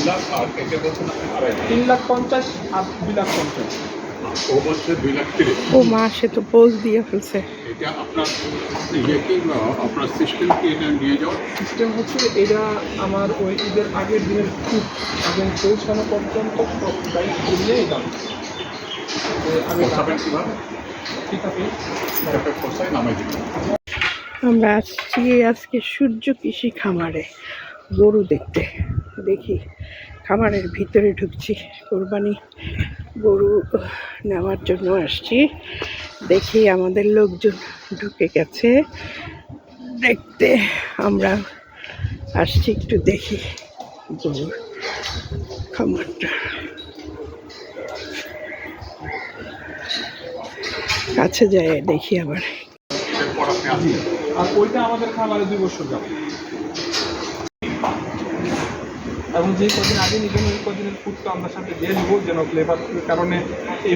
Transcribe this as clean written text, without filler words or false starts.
লাখ আর একে বলছেন আপনি 3,50,000 আর 2,50,000। ও বলছে 2,30,000। ও মা, সে তো পোজ দিয়ে ফেলছে। এটা আপনার ইয়ে কি আপনার সিস্টেম কি এটা নিয়ে যাওয়ার? সিস্টেম হচ্ছে এটা আমার ওই ঈদের আগের দিনের খুব এবং পৌঁছানো পর্যন্ত সব দায়িত্ব নিয়েই দাম আমি পৌঁছাবেন কীভাবে? ঠিক আছে এটা পৌঁছায় নামাই দিবেন। আমরা আসছি আজকে সূর্য কৃষি খামারে গরু দেখতে। দেখি, খামারের ভিতরে ঢুকছি, কোরবানি গরু নেওয়ার জন্য আসছি। দেখি আমাদের লোকজন ঢুকে গেছে দেখতে। আমরা আসছি একটু দেখি গরুর খামারটা। কাছে যায় দেখি আবার। এরপর আপনি আসবেন। আর ওইটা আমাদের খামারে 2 বছর যাবে এবং যে কদিন আগে নিবেন ওই কদিনের ফুড তো আমরা সাথে দিয়ে দিব যেন ফ্লেভার কারণে এই